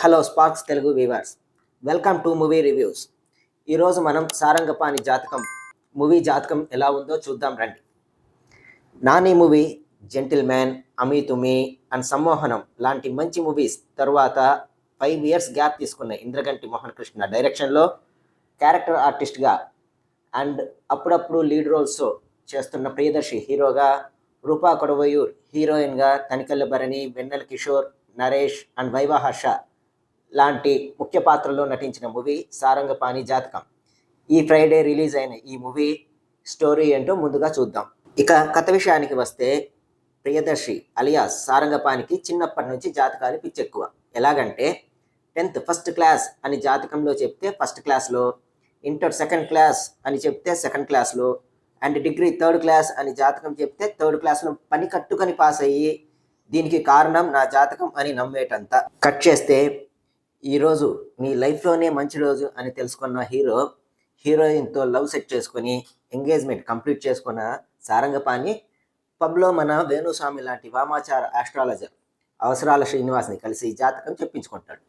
Hello Sparks Telugu viewers, welcome to movie reviews. ఈరోజు మనం Sarangapani movie జాతకం ఎలా ఉందో చూద్దాం రండి. Nani movie, gentleman, Ami Tumi and Sammohanam లాంటి మంచి మూవీస్ తర్వాత 5 years గ్యాప్ తీసుకున్న ఇంద్రగంటి మోహన్ కృష్ణ డైరెక్షన్లో క్యారెక్టర్ ఆర్టిస్ట్గా అండ్ అప్పుడప్పుడు లీడ్ రోల్స్ చేస్తున్న ప్రియదర్శి హీరోగా, రూపా కొడవయూర్ హీరోయిన్గా, తనికెళ్ళ భరణి, వెన్నెల కిషోర్, నరేష్ అండ్ వైవా హర్ష లాంటి ముఖ్య పాత్రల్లో నటించిన మూవీ సారంగపాణి జాతకం. ఈ ఫ్రైడే రిలీజ్ అయిన ఈ మూవీ స్టోరీ ఏంటో ముందుగా చూద్దాం. ఇక కథ విషయానికి వస్తే, ప్రియదర్శి అలియాస్ సారంగపాణికి చిన్నప్పటి నుంచి జాతకాలు పిచ్చెక్కువ. ఎలాగంటే 10th ఫస్ట్ క్లాస్ అని జాతకంలో చెప్తే ఫస్ట్ క్లాస్లో, ఇంటర్ సెకండ్ క్లాస్ అని చెప్తే సెకండ్ క్లాస్లో, అండ్ డిగ్రీ 3rd క్లాస్ అని జాతకం చెప్తే 3rd క్లాస్లో పని కట్టుకొని పాస్ అయ్యి దీనికి కారణం నా జాతకం అని నమ్మేటంత. కట్ చేస్తే, ఈరోజు నీ లైఫ్లోనే మంచి రోజు అని తెలుసుకున్న హీరోయిన్తో లవ్ సెట్ చేసుకొని ఎంగేజ్మెంట్ కంప్లీట్ చేసుకున్న సారంగపాణి పబ్లో మన వేణుస్వామి లాంటి వామాచార ఆస్ట్రాలజర్ అవసరాల శ్రీనివాస్ని కలిసి జాతకం చెప్పించుకుంటాడు.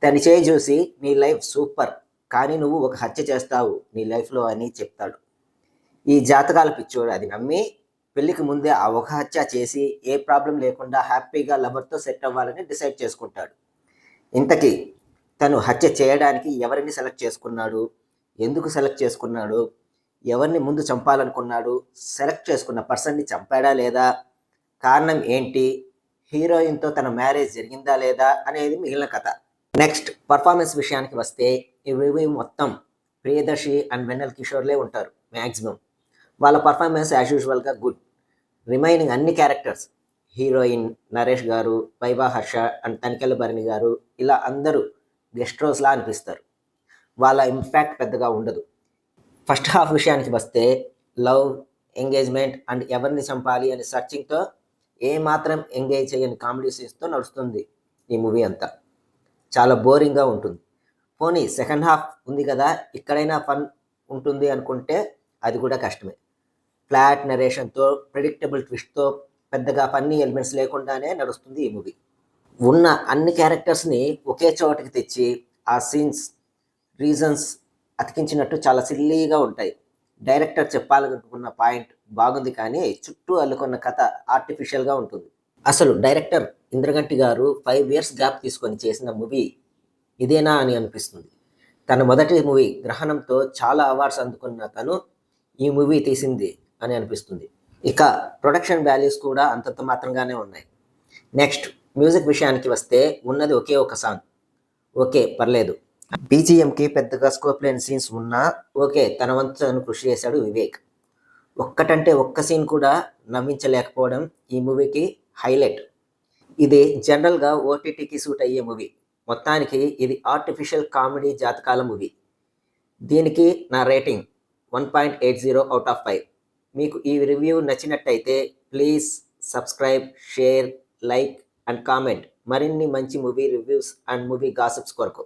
తన చేయి చూసి నీ లైఫ్ సూపర్, కానీ నువ్వు ఒక హత్య చేస్తావు నీ లైఫ్లో అని చెప్తాడు. ఈ జాతకాల పిచ్చోడు అది నమ్మి పెళ్లికి ముందే ఆ ఒక హత్య చేసి ఏ ప్రాబ్లం లేకుండా హ్యాపీగా లవర్తో సెట్ అవ్వాలని డిసైడ్ చేసుకుంటాడు. ఇంతకీ తను హత్య చేయడానికి ఎవరిని సెలెక్ట్ చేసుకున్నాడు, ఎందుకు సెలెక్ట్ చేసుకున్నాడు, ఎవరిని ముందు చంపాలనుకున్నాడు, సెలెక్ట్ చేసుకున్న పర్సన్ని చంపాడా లేదా, కారణం ఏంటి, హీరోయిన్తో తన మ్యారేజ్ జరిగిందా లేదా అనేది మిగిలిన కథ. నెక్స్ట్ పర్ఫార్మెన్స్ విషయానికి వస్తే, ఈ మూవీ మొత్తం ప్రియదర్శి అండ్ వెన్నెల కిషోర్లే ఉంటారు మ్యాక్సిమం. వాళ్ళ పర్ఫార్మెన్స్ యాజ్ యూజువల్గా గుడ్. రిమైనింగ్ అన్ని క్యారెక్టర్స్, హీరోయిన్, నరేష్ గారు, వైవా హర్ష అండ్ తనికెళ్ళ భరణి గారు, ఇలా అందరూ గెస్ట్ రోల్స్లా అనిపిస్తారు. వాళ్ళ ఇంపాక్ట్ పెద్దగా ఉండదు. ఫస్ట్ హాఫ్ విషయానికి వస్తే, లవ్, ఎంగేజ్మెంట్ అండ్ ఎవరిని చంపాలి అని సర్చింగ్తో ఏమాత్రం ఎంగేజ్ చేయని కామెడీ సీన్స్తో నడుస్తుంది ఈ మూవీ అంతా. చాలా బోరింగ్గా ఉంటుంది. పోనీ సెకండ్ హాఫ్ ఉంది కదా, ఇక్కడైనా ఫన్ ఉంటుంది అనుకుంటే అది కూడా కష్టమే. ఫ్లాట్ నరేషన్తో, ప్రెడిక్టబుల్ ట్విస్ట్తో, పెద్దగా ఫన్నీ ఎలిమెంట్స్ లేకుండానే నడుస్తుంది ఈ మూవీ. ఉన్న అన్ని క్యారెక్టర్స్ని ఒకే చోటకి తెచ్చి ఆ సీన్స్, రీజన్స్ అతికించినట్టు చాలా సిల్లీగా ఉంటాయి. డైరెక్టర్ చెప్పాలనుకున్న పాయింట్ బాగుంది, కానీ చుట్టూ అల్లుకున్న కథ ఆర్టిఫిషియల్గా ఉంటుంది. అసలు డైరెక్టర్ ఇంద్రగంటి గారు 5 years గ్యాప్ తీసుకొని చేసిన మూవీ ఇదేనా అని అనిపిస్తుంది. తన మొదటి మూవీ గ్రహణంతో చాలా అవార్డ్స్ అందుకున్న తను ఈ మూవీ తీసింది అని అనిపిస్తుంది. ఇక ప్రొడక్షన్ వాల్యూస్ కూడా అంతంత మాత్రంగానే ఉన్నాయి. నెక్స్ట్ మ్యూజిక్ విషయానికి వస్తే, ఉన్నది ఒకే ఒక సాంగ్, ఓకే పర్లేదు. బీజిఎంకి పెద్దగా స్కోప్ లేని సీన్స్ ఉన్నా ఓకే, తన వంతును కృషి చేశాడు వివేక్. ఒక్కటంటే ఒక్క సీన్ కూడా నవ్వించలేకపోవడం ఈ మూవీకి హైలైట్. ఇది జనరల్గా ఓటీటీకి సూట్ అయ్యే మూవీ. మొత్తానికి ఇది ఆర్టిఫిషియల్ కామెడీ జాతకాల మూవీ. దీనికి నా రేటింగ్ 1.80 out of 5. మీకు ఈ రివ్యూ నచ్చినట్టయితే please subscribe, share, like and comment మరిన్ని మంచి movie reviews and movie gossips కొరకు.